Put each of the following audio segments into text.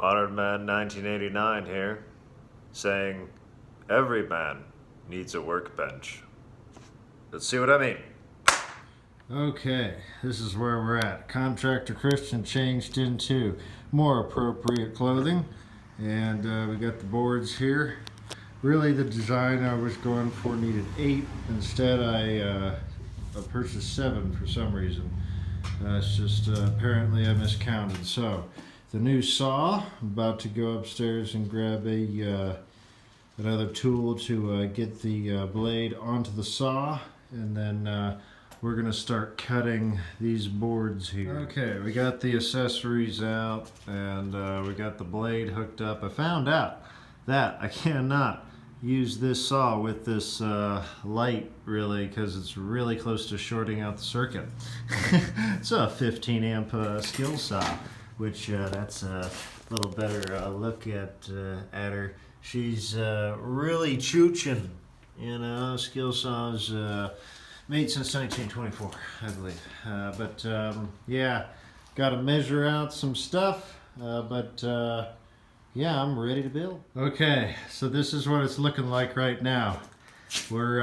Modern Man 1989 here, saying every man needs a workbench. Let's see what I mean. Okay, this is where we're at. Contractor Christian changed into more appropriate clothing, and we got the boards here. Really, the design I was going for needed 8. Instead, I purchased 7 for some reason. It's just apparently I miscounted. So, the new saw. I'm about to go upstairs and grab another tool to get the blade onto the saw, and then we're gonna start cutting these boards here. Okay, we got the accessories out, and we got the blade hooked up. I found out that I cannot use this saw with this light, really, because it's really close to shorting out the circuit. It's a 15 amp skill saw, which that's a little better look at her. She's really choochin', you know. Skill saws made since 1924, I believe. Yeah, got to measure out some stuff, yeah, I'm ready to build. Okay, so this is what it's looking like right now. We're,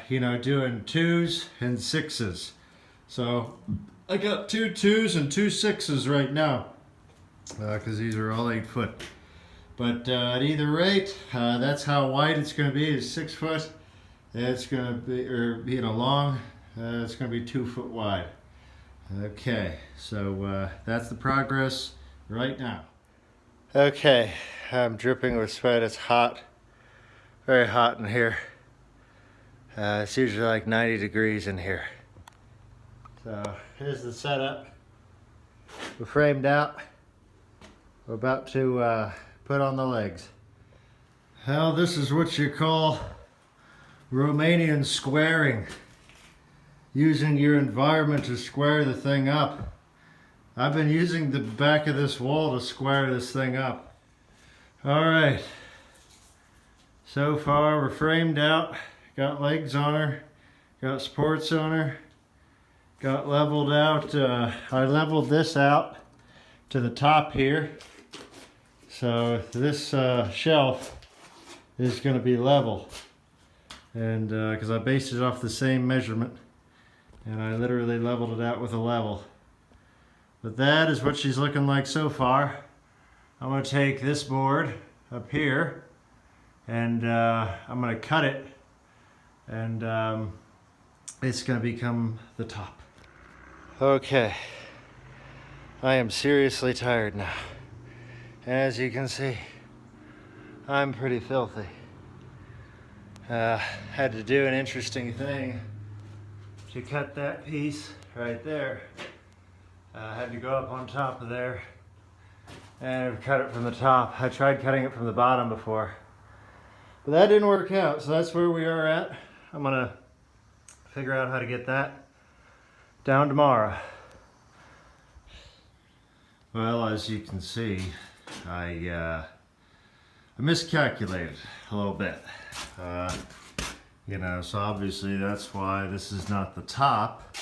doing 2s and 6s. So I got 2 2s and 2 6s right now, because these are all 8 foot. But at either rate, that's how wide it's going to be, is 6 foot. It's going to be, long, it's going to be 2 foot wide. Okay, so that's the progress right now. Okay, I'm dripping with sweat. It's hot, very hot in here. It's usually like 90 degrees in here. So here's the setup. We're framed out. We're about to put on the legs. Well, this is what you call Romanian squaring. Using your environment to square the thing up. I've been using the back of this wall to square this thing up. All right. So far we're framed out. Got legs on her. Got supports on her. Got leveled out. I leveled this out to the top here. So this shelf is going to be level. And because I based it off the same measurement. And I literally leveled it out with a level. But that is what she's looking like so far. I'm going to take this board up here and I'm going to cut it, and it's going to become the top. Okay, I am seriously tired now. As you can see, I'm pretty filthy. Had to do an interesting thing to cut that piece right there. Had to go up on top of there and cut it from the top. I tried cutting it from the bottom before, but that didn't work out, so that's where we are at. I'm gonna figure out how to get that down tomorrow. Well, as you can see, I miscalculated a little bit. So obviously that's why this is not the top,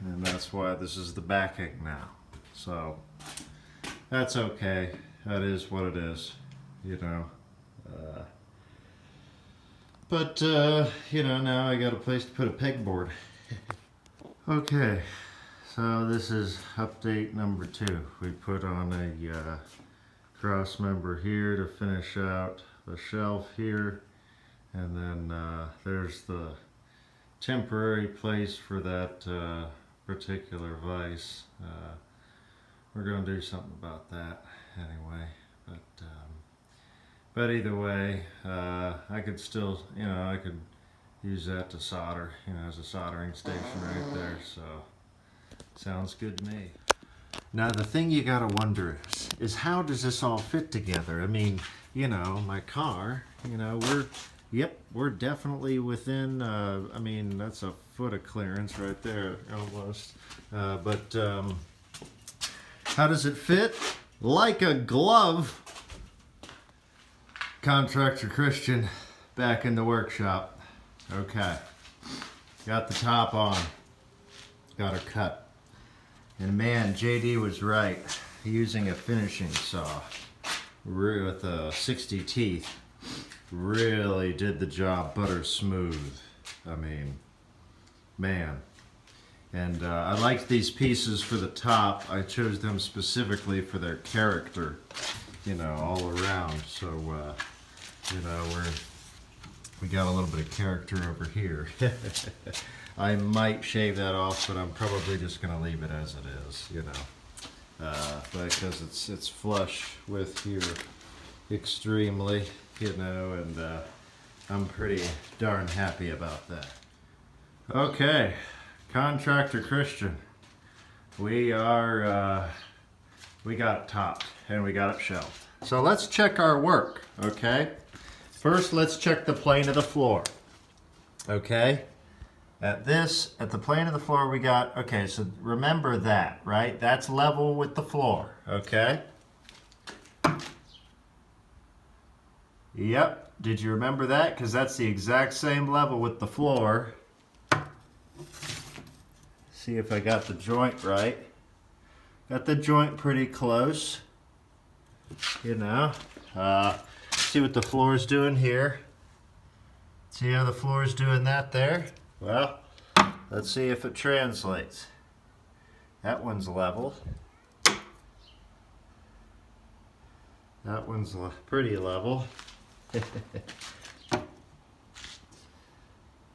and that's why this is the backing now. So that's okay. That is what it is, Now I got a place to put a pegboard. Okay, so this is update number 2. We put on a cross member here to finish out the shelf here. And then there's the temporary place for that particular vise. We're going to do something about that anyway. But either way, I could still, I could use that to solder, as a soldering station right there. So, sounds good to me. Now the thing you gotta wonder is how does this all fit together? I mean, my car, we're definitely within, that's a foot of clearance right there, almost. How does it fit? Like a glove. Contractor Christian back in the workshop. Okay. Got the top on. Got her cut. And man, JD was right. Using a finishing saw. with 60 teeth really did the job butter smooth. I mean, man. And I liked these pieces for the top. I chose them specifically for their character, you know, all around. So, you know, we got a little bit of character over here. I might shave that off, but I'm probably just going to leave it as it is, you know, because it's flush with here extremely, you know, and I'm pretty darn happy about that. Okay, Contractor Christian, we got it topped and we got it shelved. So let's check our work, okay? First, let's check the plane of the floor, okay? At the plane of the floor we got, okay, so remember that, right? That's level with the floor, okay? Yep, did you remember that? Because that's the exact same level with the floor. See if I got the joint right. Got the joint pretty close, you know. See what the floor's doing here. See how the floor's doing that there? Well, let's see if it translates. That one's level. That one's pretty level.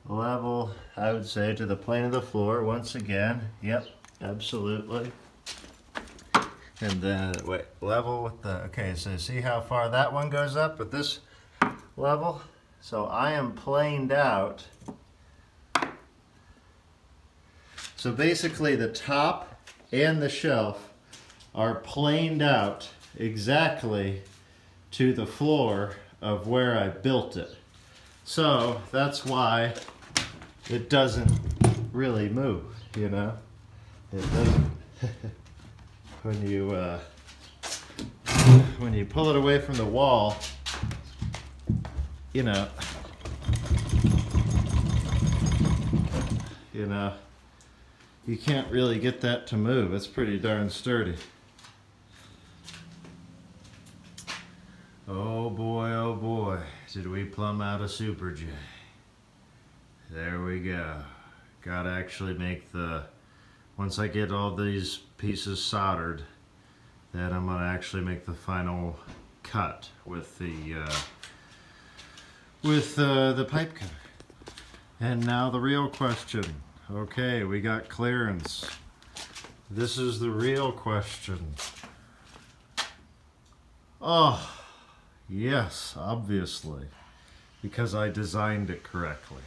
Level, I would say, to the plane of the floor once again. Yep, absolutely. And then, wait, level with the, okay, so see how far that one goes up with this level? So I am planed out. So basically the top and the shelf are planed out exactly to the floor of where I built it. So that's why it doesn't really move, you know? It doesn't. When you pull it away from the wall, you know, you can't really get that to move. It's pretty darn sturdy. Oh boy, did we plumb out a Super J. There we go. Gotta actually make once I get all these pieces soldered, then I'm gonna actually make the final cut with the pipe cutter. And now the real question. Okay, we got clearance. This is the real question. Oh, yes, obviously, because I designed it correctly.